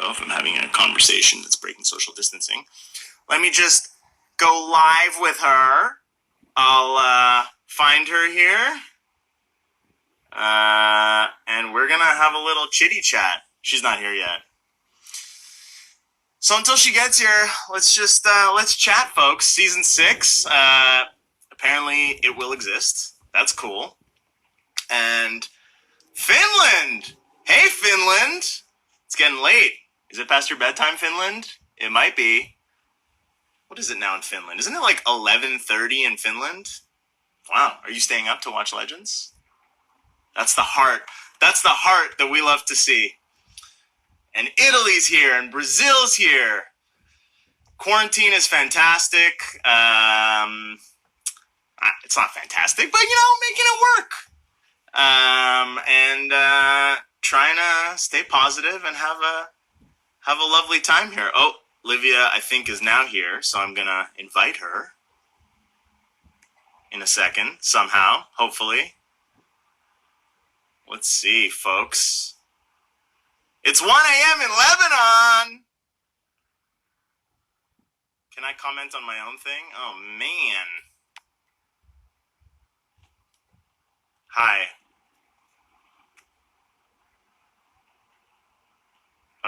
though, if I'm having a conversation that's breaking social distancing. Let me just go live with her. I'll find her here. And we're going to have a little chitty chat. She's not here yet. So until she gets here, let's chat, folks. Season 6, apparently it will exist. That's cool. And Finland! Hey, Finland! It's getting late. Is it past your bedtime, Finland? It might be. What is it now in Finland? Isn't it like 11:30 in Finland? Wow, are you staying up to watch Legends? That's the heart. That's the heart that we love to see. And Italy's here, and Brazil's here. Quarantine is fantastic. It's not fantastic, but, making it work. Trying to stay positive and have a lovely time here. Oh, Olivia, I think, is now here, so I'm going to invite her in a second, somehow, hopefully. Let's see, folks. It's 1 a.m. in Lebanon! Can I comment on my own thing? Oh, man. Hi.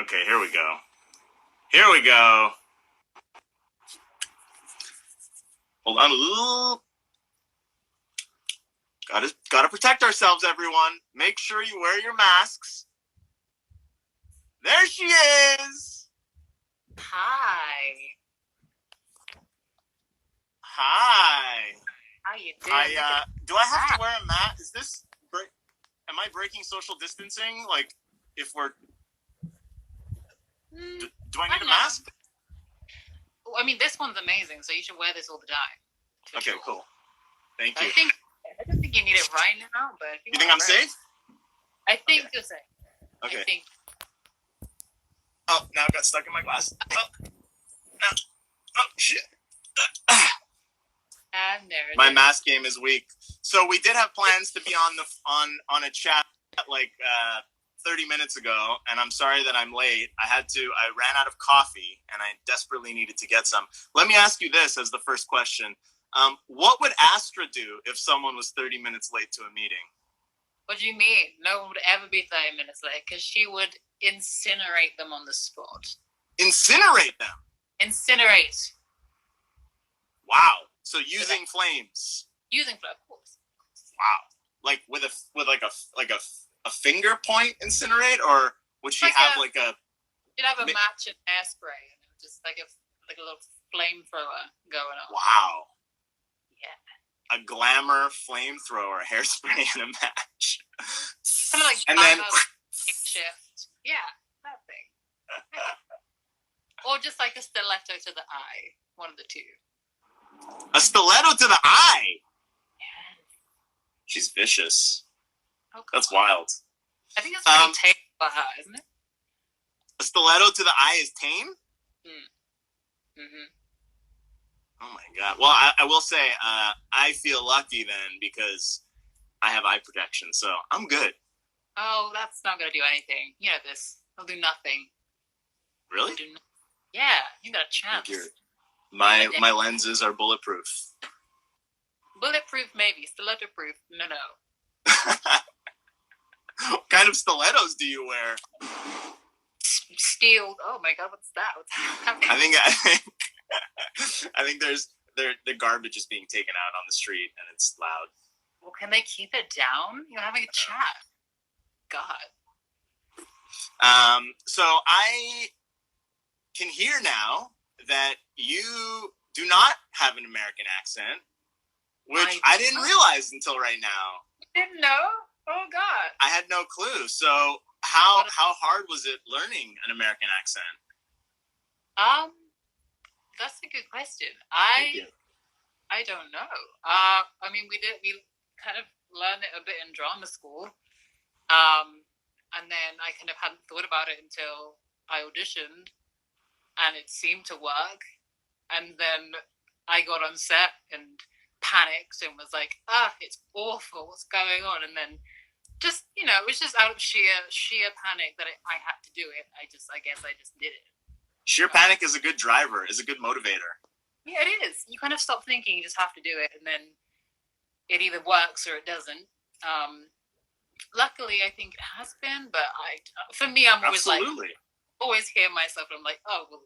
Okay, here we go. Here we go. Hold on. Gotta protect ourselves, everyone. Make sure you wear your masks. There she is. Hi. Hi. How you doing? Do I have to wear a mask? Am I breaking social distancing? Like, if we're... Do I need a mask? Well, I mean, this one's amazing, so you should wear this all the time. Okay, sure. Cool. Thank you. I don't think you need it right now, but... You think I'm safe? I think you're safe. Okay. I think... Oh, now I got stuck in my glass. Oh, shit. And there it my is. mask game is weak. So we did have plans to be on a chat like 30 minutes ago, and I'm sorry that I'm late. I ran out of coffee, and I desperately needed to get some. Let me ask you this as the first question. What would Astra do if someone was 30 minutes late to a meeting? What do you mean? No one would ever be 30 minutes late, because she would incinerate them on the spot. Incinerate them? Incinerate. Wow. So using flames. Using flames, of course. Wow. Like with a finger point incinerate, or would she have like a? She'd have a match and hairspray, and it was just like a little flamethrower going on. Wow. Yeah. A glamour flamethrower, hairspray, and a match. Kind of like and then shift. Yeah, that thing. Or just like a stiletto to the eye. One of the two. A stiletto to the eye? Yeah. She's vicious. Oh, that's wild. I think that's pretty tame for her, isn't it? A stiletto to the eye is tame? Mm-hmm. Oh my god. Well, I will say, I feel lucky then because I have eye protection, so I'm good. Oh, that's not going to do anything. You know this. It'll do nothing. Really? Yeah, you got a chance. My lenses are bulletproof. Bulletproof, maybe. Stiletto-proof, no. What kind of stilettos do you wear? Steel. Oh my god, what's that? What's happening? I think the garbage is being taken out on the street and it's loud. Well, can they keep it down? You're having a chat. God. So I can hear now that you do not have an American accent, which I didn't realize until right now. You didn't know? Oh God. I had no clue. So how hard was it learning an American accent? That's a good question. I don't know. I mean, we kind of learned it a bit in drama school. And then I kind of hadn't thought about it until I auditioned, and it seemed to work. And then I got on set and panicked and was like, it's awful, what's going on? And then just it was just out of sheer panic that I had to do it. I guess I just did it. Sheer panic is a good driver, is a good motivator. Yeah, it is. You kind of stop thinking, you just have to do it, and then it either works or it doesn't. Luckily, I think it has been, but for me, I'm always Absolutely. always hear myself, and I'm like, oh, well,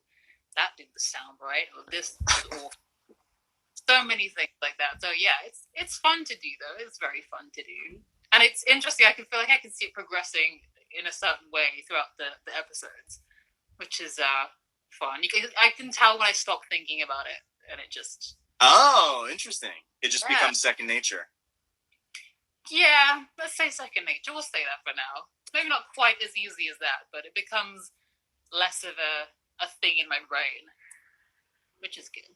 that didn't sound right, or this is awful. So many things like that. So yeah, it's fun to do though. It's very fun to do, and it's interesting. I can feel like I can see it progressing in a certain way throughout the episodes, which is fun. I can tell when I stop thinking about it, and it just. Oh, interesting. It just becomes second nature. Yeah, let's say second nature. We'll say that for now. Maybe not quite as easy as that, but it becomes less of a thing in my brain, which is good.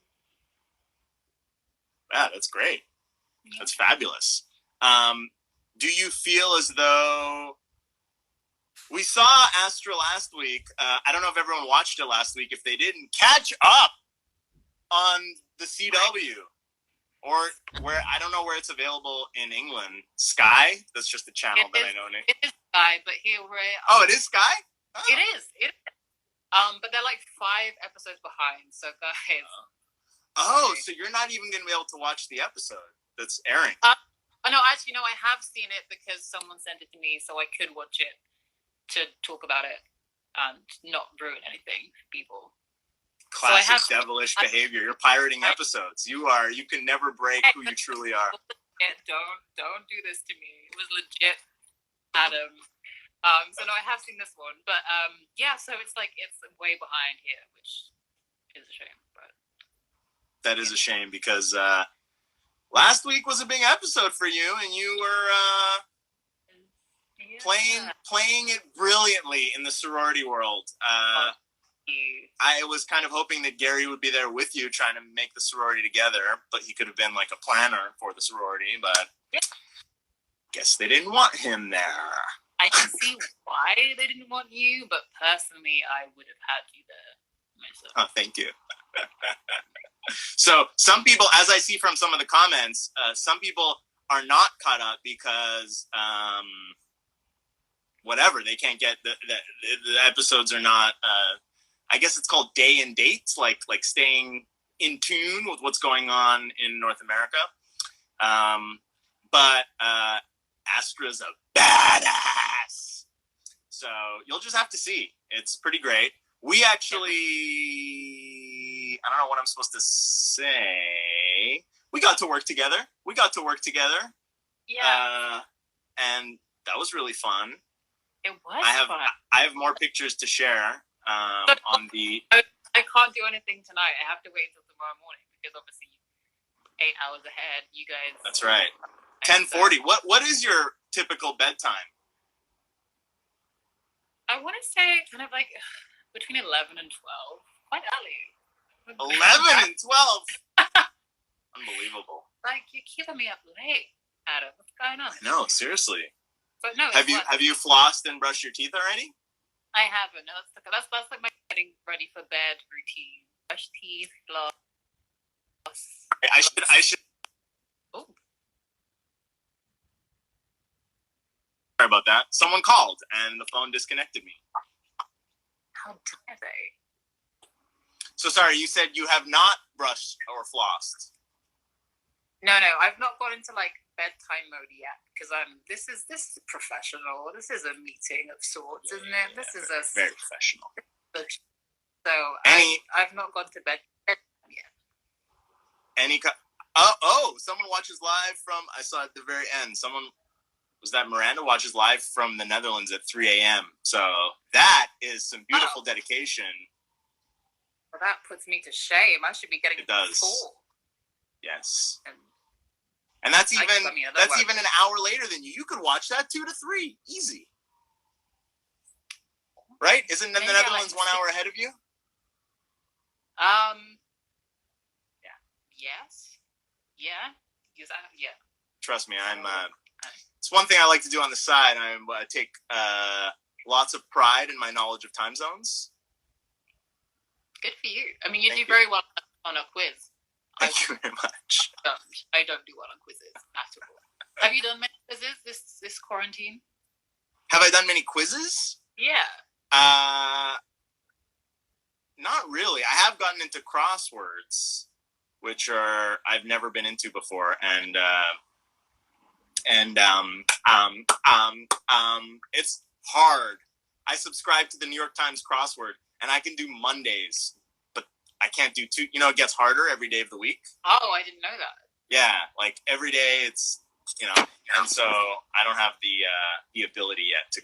Yeah, that's great. Yeah. That's fabulous. Do you feel as though we saw Astra last week? I don't know if everyone watched it last week. If they didn't, catch up on the CW. Or where, I don't know where it's available in England. Sky? That's just the channel that I know. It is Sky, but here we're... Oh, it is Sky? Oh. It is. But they're like 5 episodes behind, so guys... Oh, so you're not even going to be able to watch the episode that's airing? No, actually, no, I have seen it because someone sent it to me, so I could watch it to talk about it and not ruin anything for people. Classic devilish behavior. You're pirating episodes. You can never break who you truly are. Don't do this to me. It was legit, Adam. So no, I have seen this one, but yeah. So it's way behind here, which is a shame. But that is a shame because last week was a big episode for you, and you were playing it brilliantly in the sorority world. I was kind of hoping that Gary would be there with you trying to make the sorority together, but he could have been like a planner for the sorority, but guess they didn't want him there. I can see why they didn't want you, but personally, I would have had you there myself. Oh, thank you. So some people, as I see from some of the comments, some people are not caught up because whatever, they can't get the episodes are not... I guess it's called day and dates, like staying in tune with what's going on in North America. But Astra's a badass. So you'll just have to see. It's pretty great. We actually, I don't know what I'm supposed to say. We got to work together. Yeah. And that was really fun. It was fun. I have more pictures to share. On the... I can't do anything tonight. I have to wait until tomorrow morning because obviously 8 hours ahead, you guys... That's right. 10:40. What is your typical bedtime? I want to say kind of like between 11 and 12. Quite early. 11 and 12? Unbelievable. Like, you're keeping me up late, Adam. What's going on? No, seriously. But no, have you flossed and brushed your teeth already? I haven't. No, that's like my getting ready for bed routine. Brush teeth, floss. I should. Oh. Sorry about that. Someone called and the phone disconnected me. How dare they? So sorry, you said you have not brushed or flossed. No, I've not gone into like bedtime mode yet because this is professional. This is a meeting of sorts, isn't it? This is a very professional. So I've not gone to bed yet. Someone watches live from. I saw at the very end. Miranda watches live from the Netherlands at 3 a.m. So that is some beautiful dedication. Well, that puts me to shame. I should be getting it does. Full. Yes. And that's even an hour later than you. You could watch that 2 to 3. Easy. Right? Isn't the Netherlands 1 hour ahead of you? Yeah. Yes. Yeah. Yeah. Trust me, it's one thing I like to do on the side. I take lots of pride in my knowledge of time zones. Good for you. I mean, you do very well on a quiz. Thank you very much. I don't do well on quizzes at all. Have you done many quizzes this quarantine? Have I done many quizzes? Yeah. Not really. I have gotten into crosswords, which I've never been into before, and it's hard. I subscribe to the New York Times crossword, and I can do Mondays, but I can't do two. You know, it gets harder every day of the week. Oh, I didn't know that. Yeah, like every day it's, you know, and so I don't have the ability yet to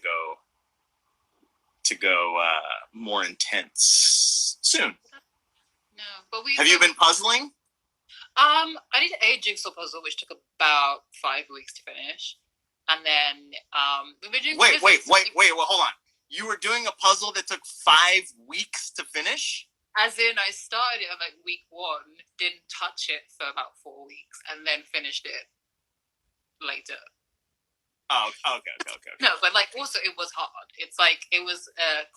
go more intense soon. No, but have you been puzzling? I did a jigsaw puzzle, which took about 5 weeks to finish, and then we were doing. Wait! Hold on. You were doing a puzzle that took 5 weeks to finish? As in, I started it on like week 1, didn't touch it for about 4 weeks, and then finished it later. Oh, okay. No, but like also it was hard. It's like it was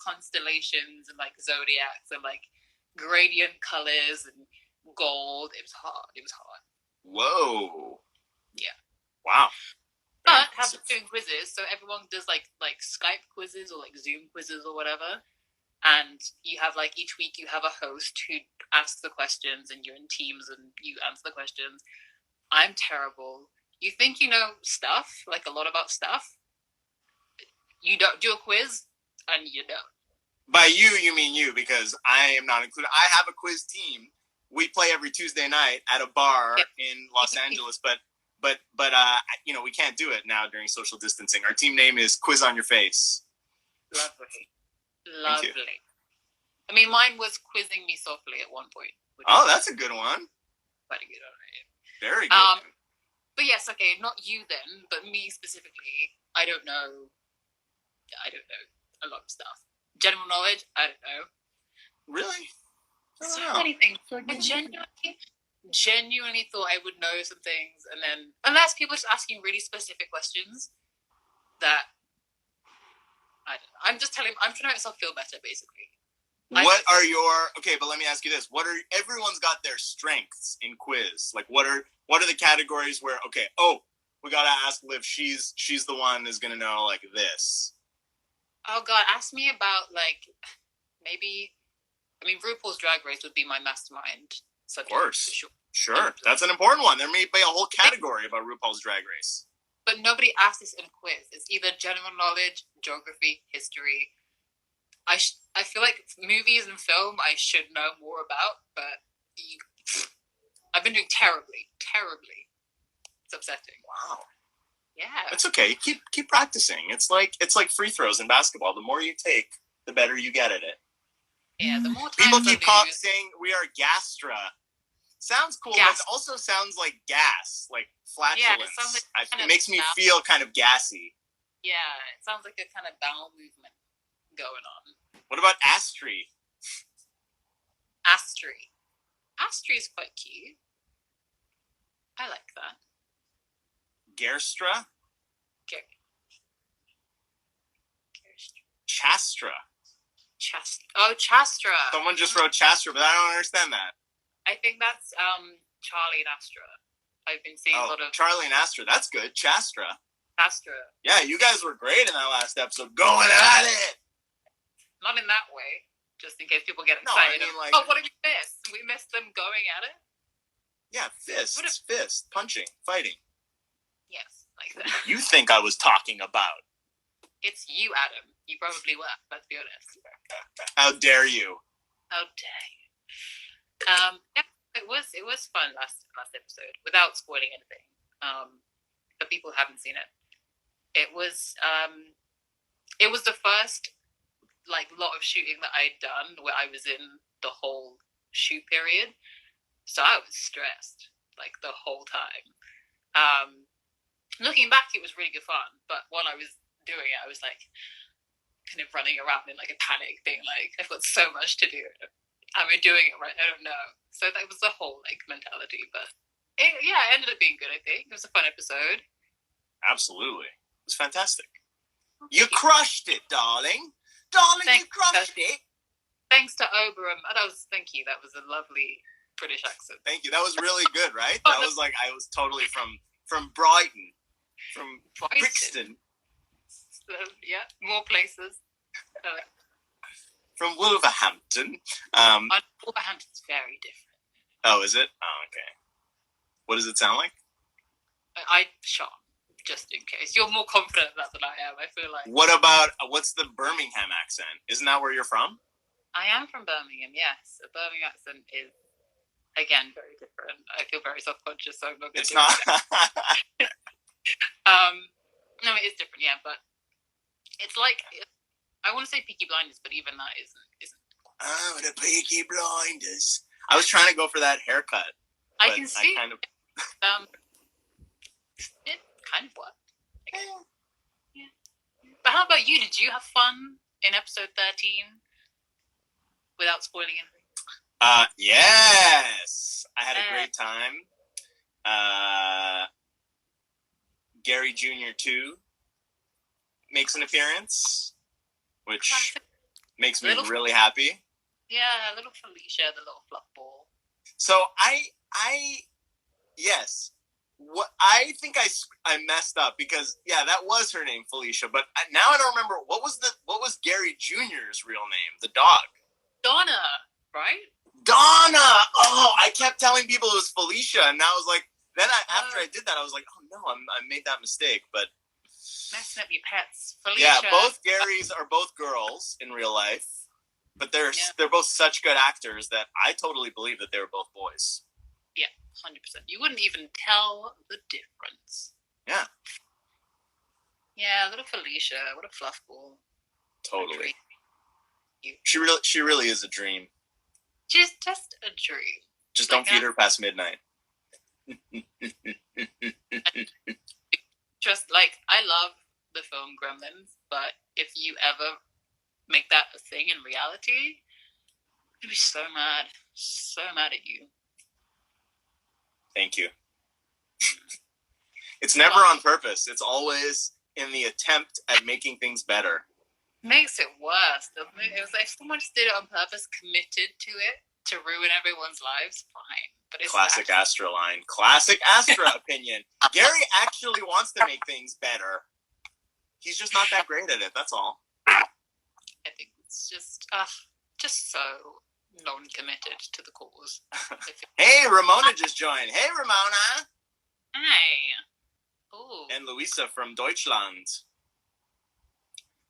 constellations and like zodiacs and like gradient colors and gold. It was hard. Whoa. Yeah. Wow. But have been doing quizzes, so everyone does like Skype quizzes or like Zoom quizzes or whatever. And you have like each week you have a host who asks the questions and you're in teams and you answer the questions. I'm terrible. You think you know stuff, like a lot about stuff. You don't do a quiz and you don't. By you mean you, because I am not included. I have a quiz team. We play every Tuesday night at a bar in Los Angeles, but you know, we can't do it now during social distancing. Our team name is Quiz on Your Face. Lovely. I mean, mine was quizzing me softly at one point. Oh, that's a good one. Quite a good one, right? Very good. But yes, okay, not you then, but me specifically. I don't know a lot of stuff. General knowledge, I don't know. Really? So many things. I genuinely thought I would know some things, and then unless people are just asking really specific questions that I don't know. I'm just telling. I'm trying to make myself feel better, basically. Okay, but let me ask you this. Everyone's got their strengths in quiz. Like what are the categories where, okay, we gotta ask Liv, she's the one who's gonna know like this. Oh God, ask me about like maybe, I mean, RuPaul's Drag Race would be my mastermind subject. Of course. Sure. That's an important one. There may be a whole category about RuPaul's Drag Race. But nobody asks this in a quiz. It's either general knowledge, geography, history. I feel like movies and film I should know more about, but I've been doing terribly. It's upsetting. Wow. Yeah. It's okay. Keep practicing. It's like free throws in basketball. The more you take, the better you get at it. Yeah, the more people keep saying we are gastra. Sounds cool, but it also sounds like gas, like flatulence. Yeah, it sounds like it makes me feel kind of gassy. Yeah, it sounds like a kind of bowel movement going on. What about astry? Astry is quite cute. I like that. Gerstra? Chastra. Chastra. Someone just wrote Chastra, but I don't understand that. I think that's Charlie and Astra. I've been seeing a lot of Charlie and Astra. That's good. Chastra. Yeah, you guys were great in that last episode. Going at it. Not in that way. Just in case people get excited. No, I mean, like, what did we miss? We missed them going at it. Yeah, fist, punching, fighting. Yes, like that. You think I was talking about? It's you, Adam. You probably were. Let's be honest. How dare you? How dare you? Yeah, it was fun last episode without spoiling anything. For people who haven't seen it, it was the first like lot of shooting that I'd done where I was in the whole shoot period, so I was stressed like the whole time. Looking back, it was really good fun, but while I was doing it, I was like kind of running around in like a panic, being like, I've got so much to do. Am I doing it right? I don't know. So that was the whole like mentality, but it ended up being good. I think it was a fun episode. Absolutely, it was fantastic. You crushed it, darling. You crushed it. Thanks to Oberon. Thank you. That was a lovely British accent. Thank you. That was really good, right? That was like I was totally from Brighton. From Brighton. Brixton. So, yeah, more places. From Wolverhampton. Wolverhampton's very different. Oh, is it? Oh, okay. What does it sound like? Sure, just in case. You're more confident in that than I am, I feel like. What's the Birmingham accent? Isn't that where you're from? I am from Birmingham, yes. A Birmingham accent is, again, very different. I feel very self-conscious, so I'm not going to do it. No, it is different, yeah, but it's like, I want to say Peaky Blinders, but even that isn't. Oh, the Peaky Blinders. I was trying to go for that haircut. I can see. I kind of... It kind of worked. Yeah. But how about you? Did you have fun in episode 13 without spoiling anything? Yes. I had a great time. Gary Jr. 2 makes an appearance, which Classic. Makes me really happy. Yeah, little Felicia, the little fluff ball. So yes. What I think I messed up because that was her name, Felicia, but now I don't remember what was Gary Jr.'s real name, the dog. Donna, right? Donna. Oh, I kept telling people it was Felicia, and I was like, after I did that, I was like, oh no, I made that mistake. But messing up your pets, Felicia. Yeah, both Garys are both girls in real life, but they're both such good actors that I totally believe that they were both boys. Yeah, 100%. You wouldn't even tell the difference. Yeah. Yeah, little Felicia, what a fluff ball. Totally. She really is a dream. She's just a dream. Just don't feed her past midnight. Just I love the film Gremlins, but if you ever make that a thing in reality, I'd be so mad at you. Thank you. It's never on purpose. It's always in the attempt at making things better. Makes it worse, doesn't it? It was like someone just did it on purpose, committed to it to ruin everyone's lives. Fine, but it's classic Astra line. Classic Astra opinion. Gary actually wants to make things better. He's just not that great at it. That's all. I think it's just so non-committed to the cause. Hey, Ramona just joined. Hey, Ramona. Hi. Ooh. And Luisa from Deutschland.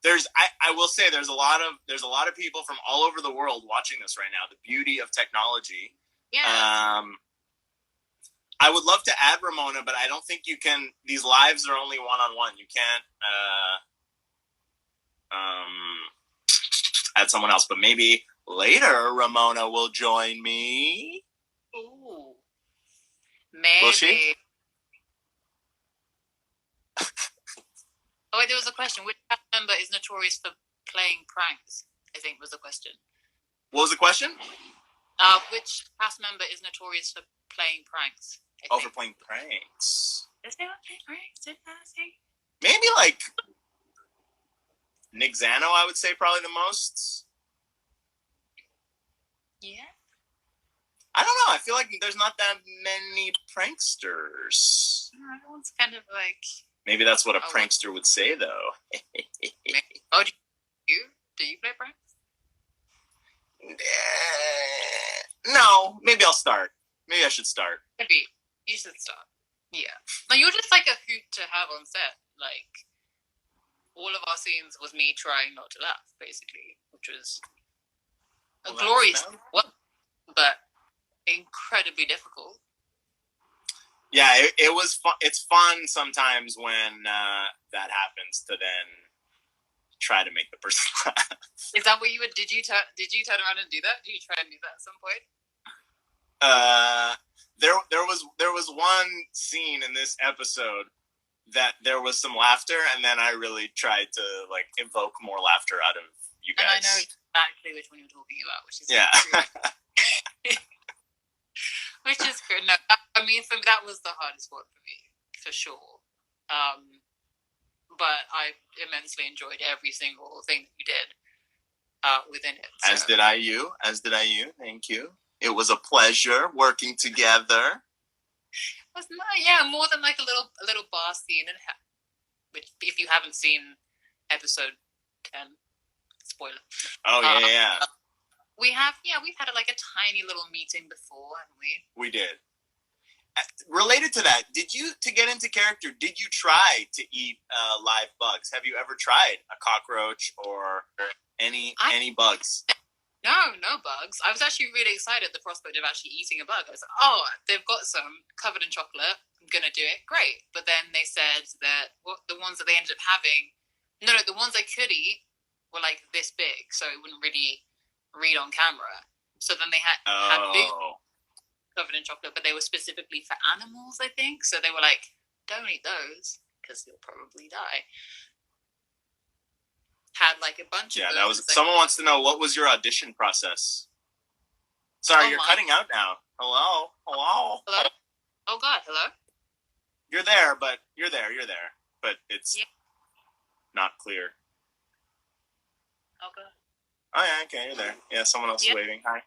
I will say there's a lot of people from all over the world watching this right now. The beauty of technology. Yeah. I would love to add Ramona, but I don't think you can. These lives are only one-on-one. You can't add someone else. But maybe later Ramona will join me. Ooh. Maybe. Will she? Oh, wait, there was a question. Which cast member is notorious for playing pranks? I think was the question. What was the question? Which cast member is notorious for playing pranks? For playing pranks. Does anyone play pranks? Did I say? Maybe Nick Zano, I would say probably the most. Yeah. I don't know. I feel like there's not that many pranksters. Everyone's kind of Maybe that's what a prankster would say, though. Oh, do you play pranks? No. Maybe I'll start. Maybe I should start. Maybe. You should start. Yeah. No, you're just a hoot to have on set. All of our scenes was me trying not to laugh, basically, which was a glorious one, but incredibly difficult. Yeah, it was fun. It's fun sometimes when that happens to then try to make the person laugh. Is that what you would? Did you turn around and do that? Did you try and do that at some point? There was one scene in this episode that there was some laughter, and then I really tried to evoke more laughter out of you guys. And I know exactly which one you're talking about, which is which is good. No, I mean, that was the hardest one for me, for sure. But I immensely enjoyed every single thing that you did within it. So. As did I you. Thank you. It was a pleasure working together. was nice. Yeah, more than like a little bar scene, and which if you haven't seen episode 10, spoiler. Oh yeah. We've had like a tiny little meeting before, haven't we? We did. Related to that, to get into character, did you try to eat live bugs? Have you ever tried a cockroach or any bugs? No bugs. I was actually really excited at the prospect of actually eating a bug. I was like, oh, they've got some covered in chocolate. I'm going to do it. Great. But then they said that the ones that they ended up having, the ones I could eat were like this big, so it wouldn't really read on camera. So then they had big covered in chocolate, but they were specifically for animals, I think. So they were like, don't eat those because you'll probably die. Had like a bunch of that was. Someone wants to know, what was your audition process? Sorry, you're cutting out now. Hello. Oh God, hello. You're there, but but it's not clear. Oh God. Oh yeah, okay, you're there. Yeah, someone else is waving. Hi.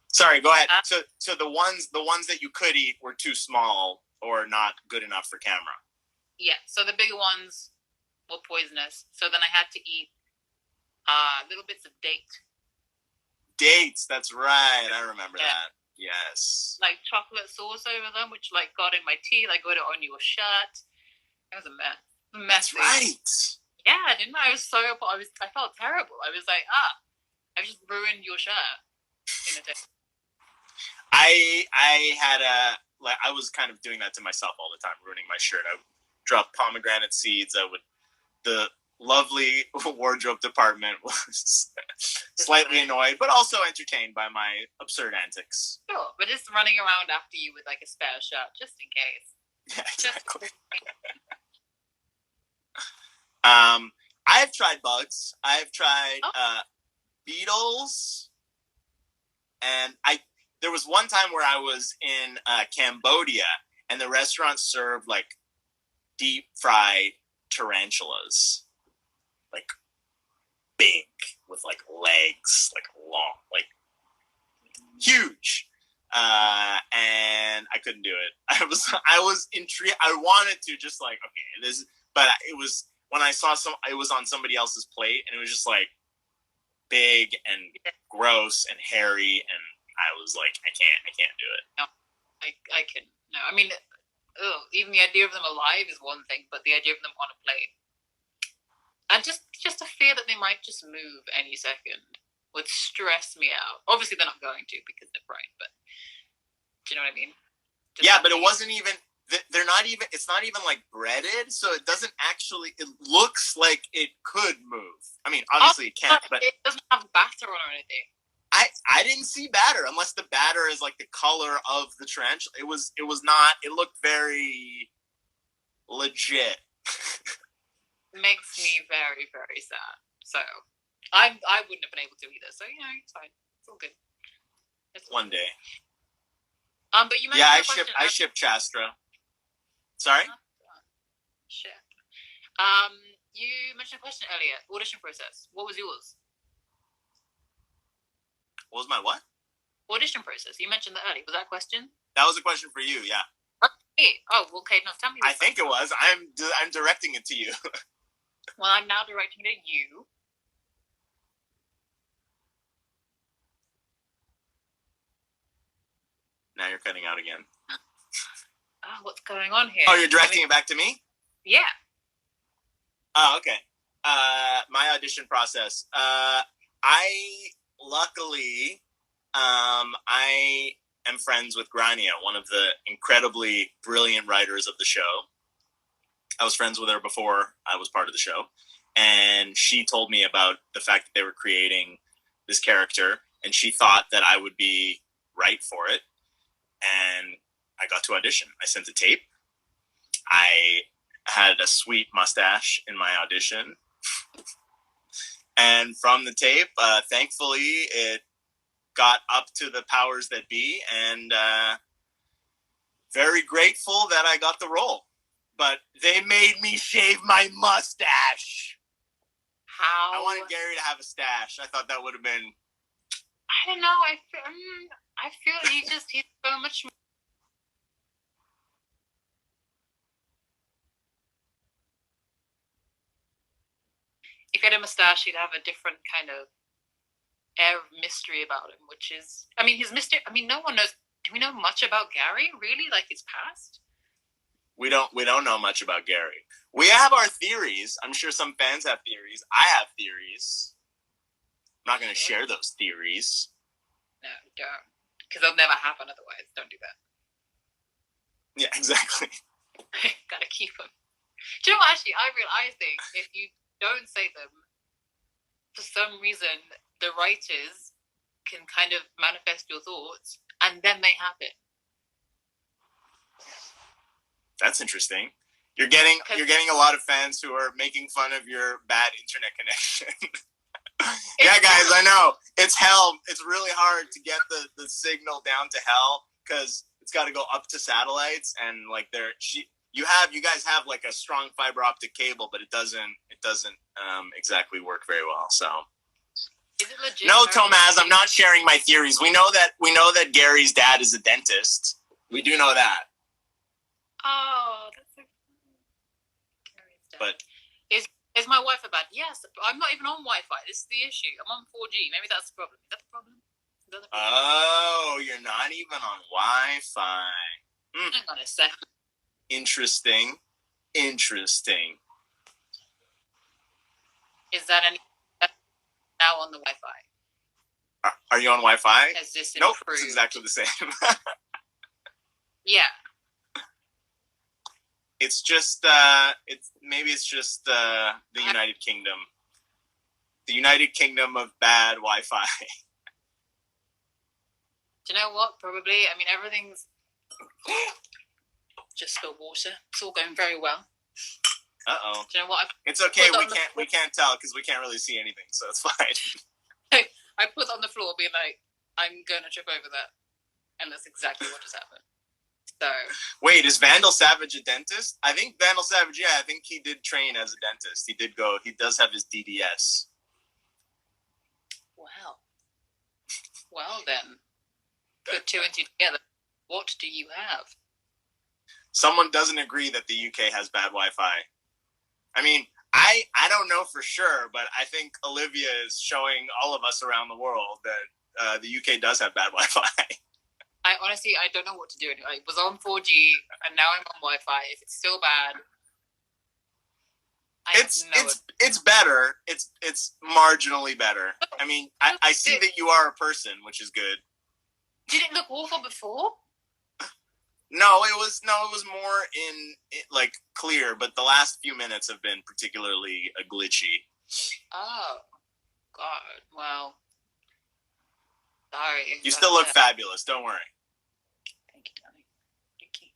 Sorry, go ahead. So the ones that you could eat were too small or not good enough for camera. Yeah. So the bigger ones were poisonous. So then I had to eat little bits of date. Dates, that's right. I remember that. Yes. Like chocolate sauce over them, which like got in my teeth. I got it on your shirt. It was a mess. That's right. Yeah, didn't I? I felt terrible. I was like, I've just ruined your shirt in a day. I was kind of doing that to myself all the time, ruining my shirt. I would drop pomegranate seeds. The lovely wardrobe department was slightly annoyed, but also entertained by my absurd antics. Sure, but just running around after you with like a spare shirt, just in case. Yeah, exactly. I've tried bugs. I've tried beetles, and there was one time where I was in Cambodia, and the restaurant served like deep fried tarantulas, like big with like legs, like long, like huge. And I couldn't do it. I was intrigued. I wanted to just like, okay, but it was when I saw it was on somebody else's plate, and it was just like big and gross and hairy, and I was like, I can't do it. No, I couldn't. No, I mean, even the idea of them alive is one thing, but the idea of them on a plate, and just a fear that they might just move any second would stress me out. Obviously, they're not going to because they're fried, but do you know what I mean? But it wasn't even. They're not even. It's not even like breaded, so it doesn't actually. It looks like it could move. I mean, obviously it can't, but it doesn't have batter on or anything. I didn't see batter unless the batter is like the color of the tarantula. It was not. It looked very legit. Makes me very, very sad. So I wouldn't have been able to either. So it's fine. It's all good. One day. But you mentioned I ship Chastra. Sorry. Shit. You mentioned a question earlier. Audition process. What was yours? What was my what? Audition process. You mentioned that earlier. Was that a question? That was a question for you. Yeah. Hey. Oh, well, okay. No, tell me. I think it was. I'm directing it to you. Well, I'm now directing it at you. Now you're cutting out again. Oh, what's going on here? Oh, you're directing it back to me? Yeah. Oh, okay. My audition process. Luckily, I am friends with Grania, one of the incredibly brilliant writers of the show. I was friends with her before I was part of the show, and she told me about the fact that they were creating this character, and she thought that I would be right for it, and I got to audition. I sent a tape. I had a sweet mustache in my audition. And from the tape, thankfully, it got up to the powers that be, and very grateful that I got the role. But they made me shave my mustache. How? I wanted Gary to have a stash. I thought that would have been... I don't know. I feel he's so much... get a mustache, he'd have a different kind of air of mystery about him, which is, I mean, his mystery. I mean, no one knows. Do we know much about Gary? Really, like his past? We don't know much about Gary. We have our theories. I'm sure some fans have theories. I have theories. I'm not going to share those theories. No, don't. Because they'll never happen otherwise. Don't do that. Yeah, exactly. Gotta keep them. Do you know what, actually, I think if you don't say them, for some reason, the writers can kind of manifest your thoughts, and then they happen. That's interesting. You're getting a lot of fans who are making fun of your bad internet connection. Yeah, guys, I know. It's hell. It's really hard to get the signal down to hell because it's got to go up to satellites, and like you guys have like a strong fiber optic cable, but it doesn't exactly work very well. So is it legit? No, Tomaz, I'm not sharing my theories. We know that Gary's dad is a dentist. We do know that. Oh, that's so cool. But is my Wi-Fi bad? Yes, I'm not even on Wi-Fi. This is the issue. I'm on 4G. Maybe that's the problem. Is that the problem? Oh, you're not even on Wi-Fi. Hang on a second. Interesting. Is that any now on the Wi-Fi? Are you on Wi-Fi? Has this improved? Nope, it's exactly the same. Yeah. It's just the United Kingdom. The United Kingdom of bad Wi-Fi. Do you know what? Probably. I mean, everything's just spilled water. It's all going very well. Uh-oh. Do you know what? It's okay. We can't tell because we can't really see anything, so it's fine. I put on the floor, being like, I'm going to trip over that, and that's exactly what just happened. So. Wait, is Vandal Savage a dentist? I think Vandal Savage. Yeah, I think he did train as a dentist. He does have his DDS. Wow. Well then, put two and two together. What do you have? Someone doesn't agree that the UK has bad Wi-Fi. I mean, I don't know for sure, but I think Olivia is showing all of us around the world that the UK does have bad Wi-Fi. I honestly don't know what to do. I was on 4G and now I'm on Wi-Fi. If it's still bad, it's better. It's marginally better. I mean, I see that you are a person, which is good. Did it look awful before? No, it was more in like clear, but the last few minutes have been particularly glitchy. Oh, God. Well, sorry. You still look fabulous. Don't worry. Thank you, darling. Thank you.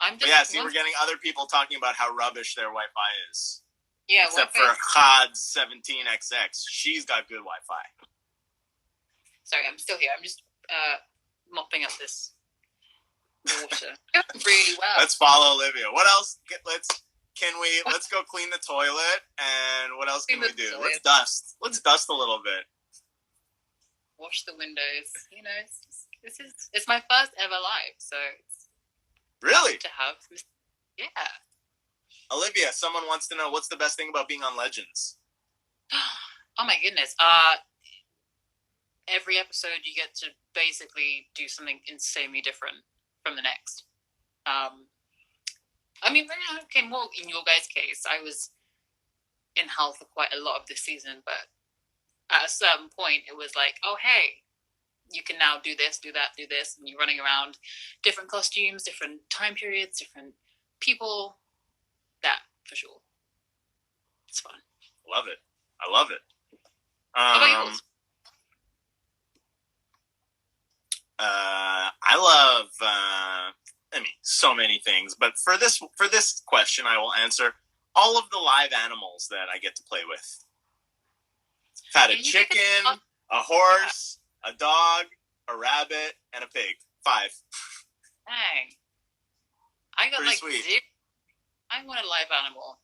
I'm just. We're getting other people talking about how rubbish their Wi-Fi is. Yeah, except for Khad's 17XX, she's got good Wi-Fi. Sorry, I'm still here. I'm just mopping up this water. Really well. Let's follow Olivia. What else? Let's go clean the toilet, and what else can we do? Let's dust. Let's dust a little bit. Wash the windows. You know, it's my first ever live, so it's really to have. Yeah. Olivia, someone wants to know what's the best thing about being on Legends. Oh my goodness! Every episode you get to basically do something insanely different from the next. I mean, okay, well, in your guys' case, I was in hell for quite a lot of this season, but at a certain point, it was like, oh, hey, you can now do this, do that, do this, and you're running around different costumes, different time periods, different people. That, for sure. It's fun. Love it. I love it. What about yours? I love, so many things, but for this question, I will answer all of the live animals that I get to play with. I've had a chicken, a horse, a dog, a rabbit, and a pig. 5. Dang. I got pretty sweet. 0. I want a live animal.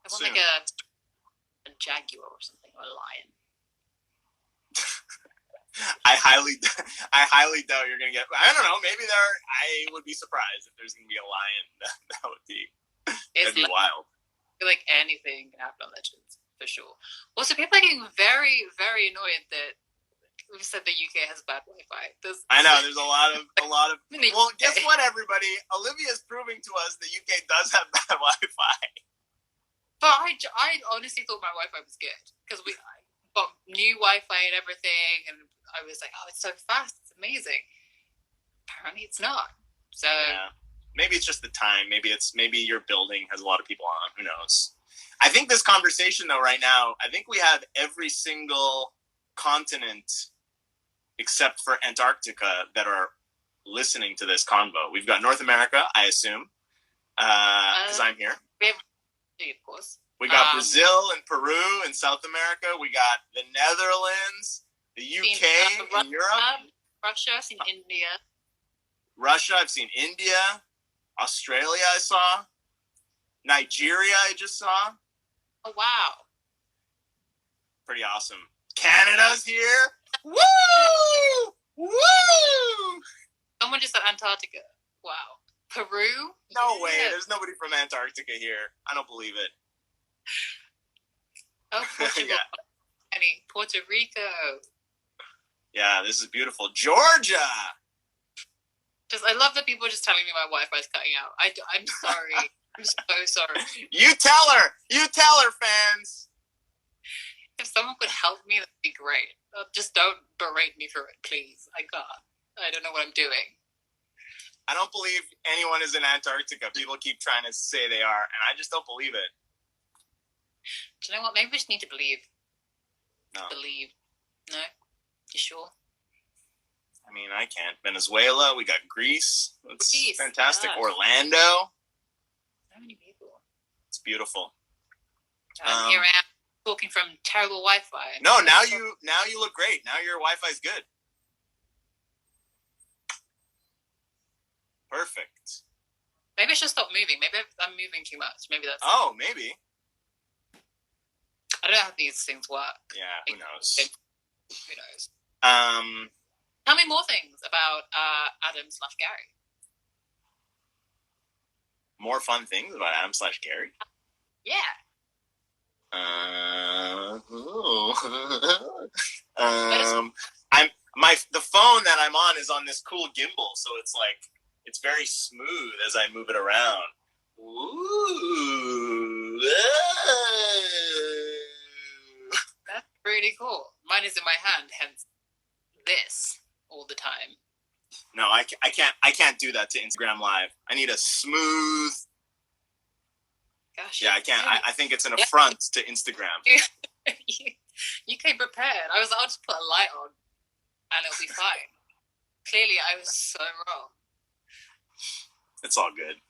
I want like a jaguar or something, or a lion. I highly doubt you're gonna get. I don't know. Maybe I would be surprised if there's gonna be a lion. That'd be wild. feel like anything can happen on Legends, for sure. Also, people are getting very, very annoyed that we've said the UK has bad Wi-Fi. I know, there's a lot of. Well, guess what, everybody? Olivia is proving to us the UK does have bad Wi-Fi. But I honestly thought my Wi-Fi was good because we got new Wi-Fi and everything, and I was like, oh, it's so fast, it's amazing. Apparently, it's not. So yeah. Maybe it's just the time. Maybe your building has a lot of people on. Who knows? I think this conversation, though, right now, I think we have every single continent except for Antarctica that are listening to this convo. We've got North America, I assume, because I'm here. We have, of course. We got Brazil and Peru in South America. We got the Netherlands, the UK, in Europe. Russia, I've seen India. Russia, I've seen India. Australia, I saw. Nigeria, I just saw. Oh, wow. Pretty awesome. Canada's here. Woo! Woo! Someone just said Antarctica. Wow. Peru? No way. There's nobody from Antarctica here. I don't believe it. Oh, Portugal. Yeah. Puerto Rico. Yeah, this is beautiful. Georgia! I love that people are just telling me my Wi-Fi is cutting out. I'm sorry. I'm so sorry. You tell her! You tell her, fans! If someone could help me, that'd be great. Just don't berate me for it, please. I can't. I don't know what I'm doing. I don't believe anyone is in Antarctica. People keep trying to say they are, and I just don't believe it. Do you know what? Maybe we just need to believe. No. Believe. No? You sure? I mean, I can't. Venezuela, we got Greece. It's fantastic. Yeah. Orlando. So many people. It's beautiful. Here I am talking from terrible Wi-Fi. No, now you look great. Now your Wi-Fi's good. Perfect. Maybe I should stop moving. Maybe I'm moving too much. Maybe that's... Oh, maybe. I don't know how these things work. Yeah, who knows? Who knows? Tell me more things about Adam/Gary. More fun things about Adam/Gary? Yeah. The phone that I'm on is on this cool gimbal, so it's very smooth as I move it around. Ooh. That's pretty cool. Mine is in my hand, hence this all the time. No, I can't do that to Instagram Live. I need a smooth. Gosh. Yeah, I can't. I think it's an affront to Instagram. You came prepared. I was like, I'll just put a light on and it'll be fine. Clearly, I was so wrong. It's all good.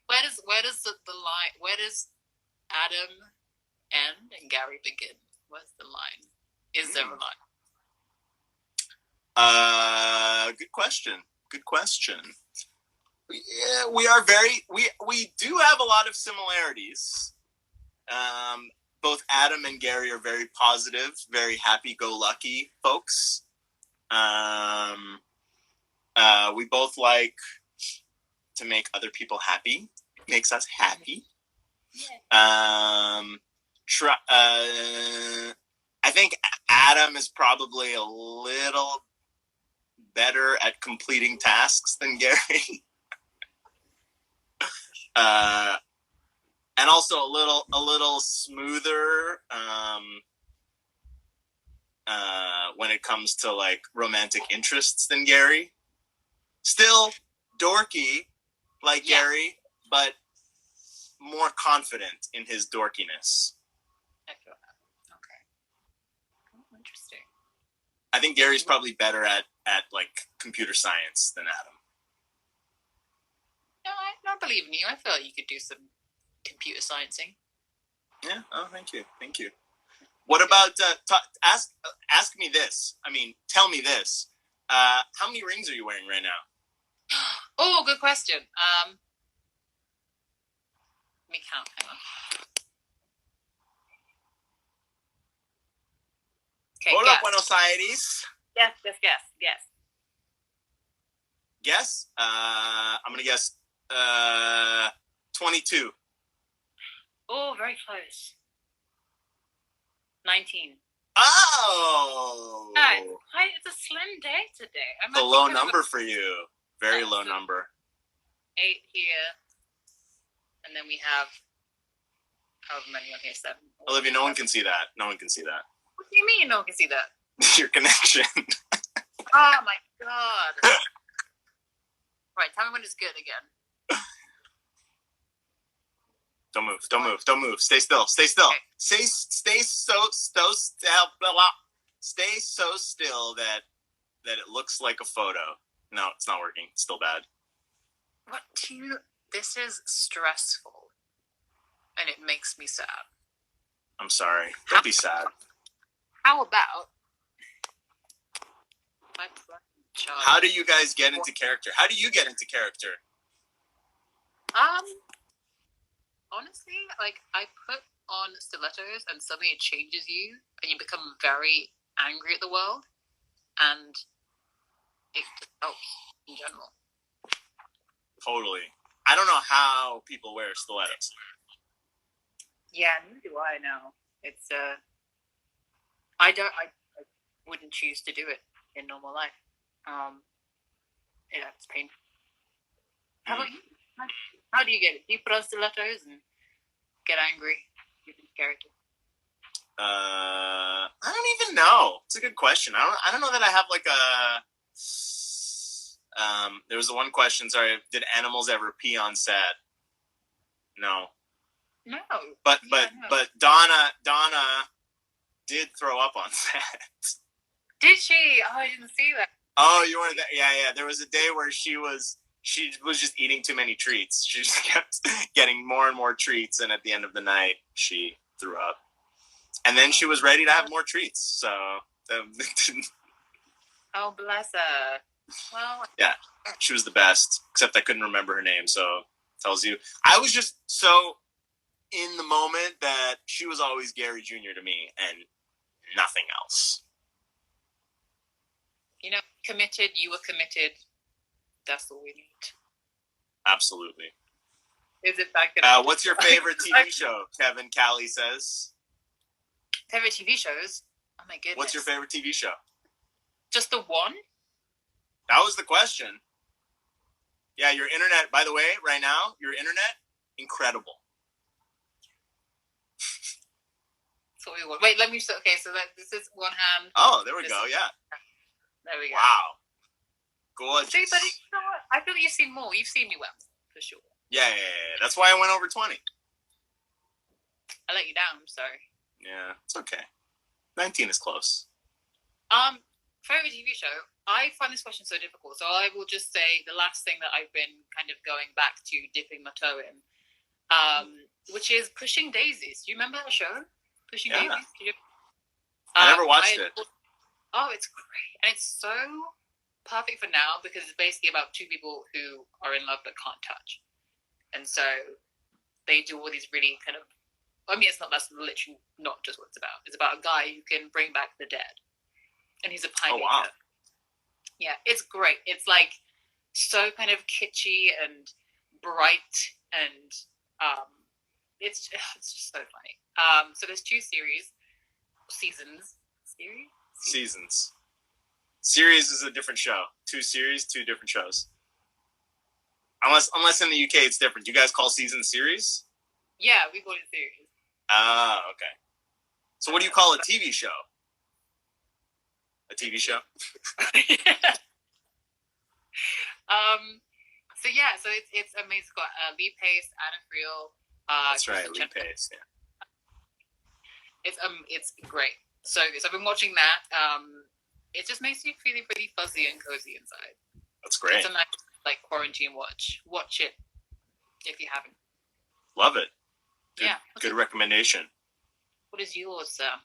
Where does the line? Where does Adam end and Gary begin? Where's the line? Is there a line? Good question. Good question. Yeah, we are we do have a lot of similarities. Both Adam and Gary are very positive, very happy-go-lucky folks. We both like to make other people happy. It makes us happy. Yeah. I think Adam is probably a little better at completing tasks than Gary. And also a little smoother when it comes to like romantic interests than Gary. Still dorky like Gary, but more confident in his dorkiness. I feel that. Okay. Oh, interesting. I think Gary's probably better at like computer science than Adam. No, I believe in you. I feel like you could do some computer sciencing. Yeah. Oh, thank you. Thank you. What about ask me this? I mean, tell me this. How many rings are you wearing right now? Oh, good question. Let me count. Hang on. Okay, Hola, Buenos Aires. Yes. Guess? I'm gonna guess 22. Oh, very close. 19. Oh! It's a slim day today. It's a low number for you. Very low number. 8 here. And then we have however many on here, 7. Olivia, no one can see that. No one can see that. What do you mean no one can see that? Your connection. Oh my god. Right, tell me when it's good again. Don't move. Don't move. Don't move. Stay still. Stay still. Okay. Stay so still. Stay so still that it looks like a photo. No, it's not working. It's still bad. What do you... This is stressful. And it makes me sad. I'm sorry. Don't be sad. How about... my child? How do you guys get into character? How do you get into character? Honestly, like, I put on stilettos and suddenly it changes you and you become very angry at the world, and it just helps in general. Totally. I don't know how people wear stilettos. Yeah, neither do I now. It's I wouldn't choose to do it in normal life. Yeah, it's painful. How about you? How do you get it? Do you put on stilettos and get angry? Character. I don't even know. It's a good question. I don't know that I have like a. There was the one question. Sorry, did animals ever pee on set? No. No. But Donna did throw up on set. Did she? Oh, I didn't see that. Oh, you weren't there? Yeah. There was a day where she was just eating too many treats. She just kept getting more and more treats, and at the end of the night, she threw up. And then she was ready to have more treats. So, oh, bless her. Well, yeah, she was the best. Except I couldn't remember her name, so tells you. I was just so in the moment that she was always Gary Jr. to me, and nothing else. You know, committed. You were committed. That's all we need. Absolutely. Is it back? What's your favorite TV show? Kevin Callie says. Favorite TV shows? Oh my goodness. What's your favorite TV show? Just the one? That was the question. Yeah, your internet, by the way, right now, your internet, incredible. That's what we want. Wait, let me... Okay, so this is one hand. Oh, there we go, yeah. There we go. Wow. Gorgeous. See, but you know what? I feel like you've seen more. You've seen me well, for sure. Yeah. That's why I went over 20. I let you down, I'm sorry. Yeah, it's okay. 19 is close. Favorite TV show? I find this question so difficult, so I will just say the last thing that I've been kind of going back to, dipping my toe in, which is Pushing Daisies. Do you remember that show? Pushing Daisies? I never watched it. Oh, it's great. And it's so perfect for now because it's basically about two people who are in love but can't touch. And so they do all these really kind of... I mean, that's literally not just what it's about. It's about a guy who can bring back the dead. And he's a pioneer. Oh, wow. Yeah, it's great. It's like so kind of kitschy and bright, and it's just so funny. So there's 2 seasons. Series is a different show. 2 series, 2 different shows. Unless in the UK it's different. You guys call seasons series? Yeah, we call it series. Ah, okay. So what do you call a TV show? A TV show? So yeah, so it's amazing. It's got Lee Pace, Anna Friel. That's right, Lee Pace. Yeah. It's great. So I've been watching that. It just makes you feel really fuzzy and cozy inside. That's great. It's a nice quarantine watch. Watch it if you haven't. Love it. Good Yeah. recommendation. What is yours, sir?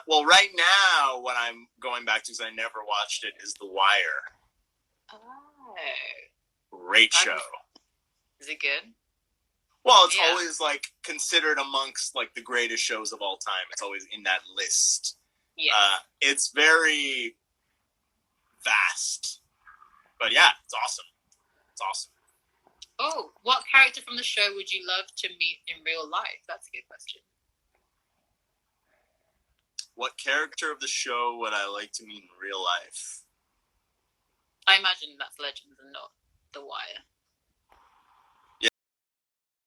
Well, right now, what I'm going back to, because I never watched it, is The Wire. Oh. Great show. Is it good? Well, it's always considered amongst the greatest shows of all time. It's always in that list. Yeah. It's very vast, but yeah, it's awesome. It's awesome. Oh, what character from the show would you love to meet in real life? That's a good question. What character of the show would I like to meet in real life? I imagine that's Legends and not